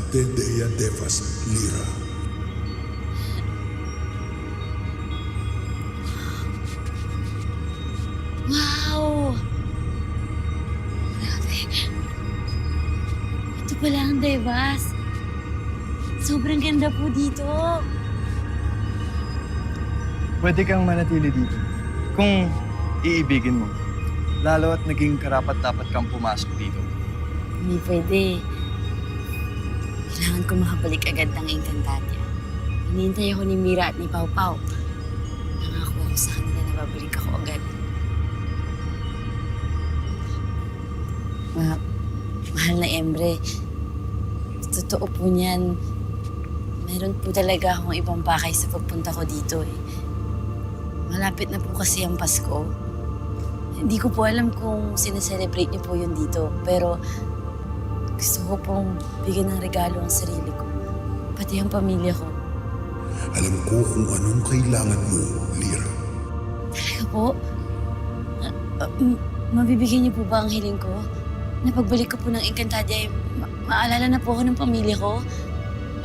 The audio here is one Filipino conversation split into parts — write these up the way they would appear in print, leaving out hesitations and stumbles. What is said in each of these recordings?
Te Dea Devas Lira. Wow! Grabe. Ito pala ang Devas. Sobrang ganda po dito. Pwede kang manatili dito kung iibigin mo. Lalo at naging karapat-dapat kang pumasok dito. Hindi pwede. Kailangan ko makabalik agad ng Encantadia. Hinihintay ako ni Mira at ni Pau Pau. Nangako ako sa kanila na babalik ako agad. Mahal na Emre, totoo po niyan. Meron po talaga akong ibang pakay sa pagpunta ko dito eh. Malapit na po kasi ang Pasko. Hindi ko po alam kung sineselebrate niyo po yun dito. Pero gusto ko pong bigyan ng regalo ang sarili ko. Pati ang pamilya ko. Alam ko kung anong kailangan mo, Lira. Talaga po? Mabibigyan niyo po ba ang hiling ko? Na pagbalik ko po ng Encantadia, maalala na po ako ng pamilya ko?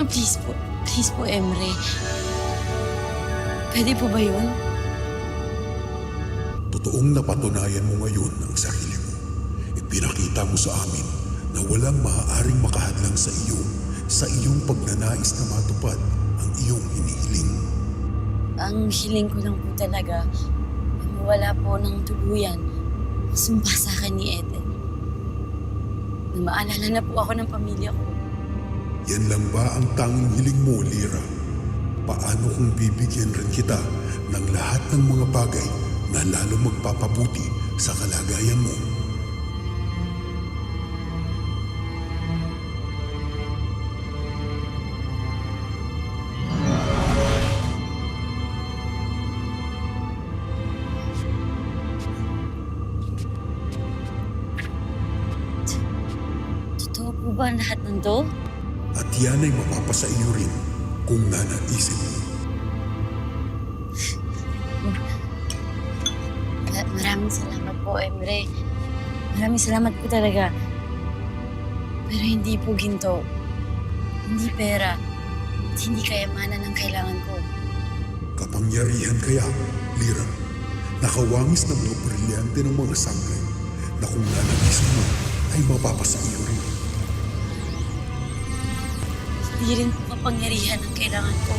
Please po, Emre. Pwede po ba yun? Totoong napatunayan mo ngayon ang sarili mo. Ipinakita mo sa amin na walang maaaring makahadlang sa iyong pagnanais na matupad ang iyong hinihiling. Ang hiling ko lang po talaga, mawala po ng tuluyan ang sumpa sa akin ni Ethel. Na maalala na po ako ng pamilya ko. Yan lang ba ang tanging hiling mo, Lira? Paano kung bibigyan rin kita ng lahat ng mga bagay na lalo magpapabuti sa kalagayan mo? Totoo po ba ang lahat ng to? At yan ay mapapasa iyo rin kung nanaisin mo. Maraming salamat po, Emre. Maraming salamat po talaga. Pero hindi po ginto. Hindi pera. At hindi kayamanan ang kailangan ko. Kapangyarihan kaya, Lira, nakawangis ng mga brilyante ng mga sangre na kung nanaisin mo ay mapapasa iyo rin. Hindi rin po kapangyarihan ang kailangan ko.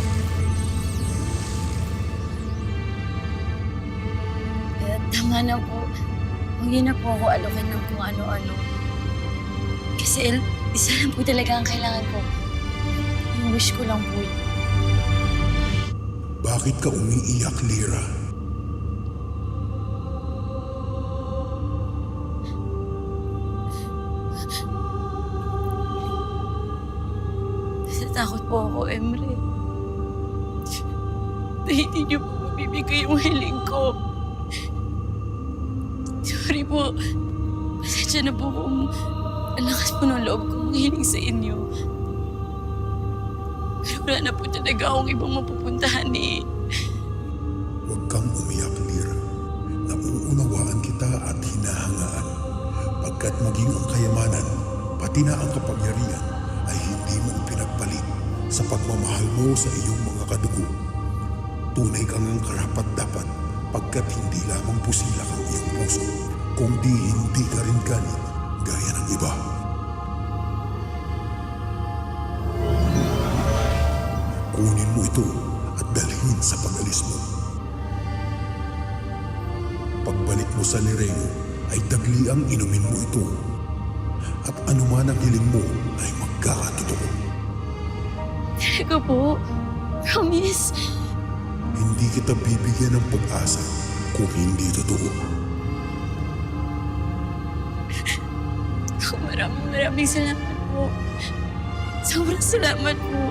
Kaya tama na po. Huwag niyo na po ako alokan ng kung ano-ano. Kasi isa lang po talaga ang kailangan ko. Yung wish ko lang po yun. Bakit ka umiiyak, Lira? Natatakot po ako, Emre. Na hindi niyo po mabibigay yung hiling ko. Sorry po. Pasensya na po kung ang lakas po ng loob ko manghiling sa inyo. Pero wala na po talaga akong ibang mapupuntahan eh. Huwag kang umiyak, Lira. Nauunawaan kita at hinahangaan. Pagkat maging ang kayamanan, pati na ang kapangyarihan, ay hindi mo pinagpalit sa pagmamahal mo sa iyong mga kadugo. Tunay kang ang karapat-dapat pagkat hindi lamang pusilak ang iyong puso, kundi hindi ka rin ganit gaya ng iba. Kunin mo ito at dalhin sa pag-alis mo. Pagbalik mo sa Lireno ay dagliang inumin mo ito. At anuman ang hiling mo ay magkakatotoo. Talaga po. Promise. Hindi kita bibigyan ng pag-asa kung hindi totoo. Maraming salamat po. Sobrang salamat po.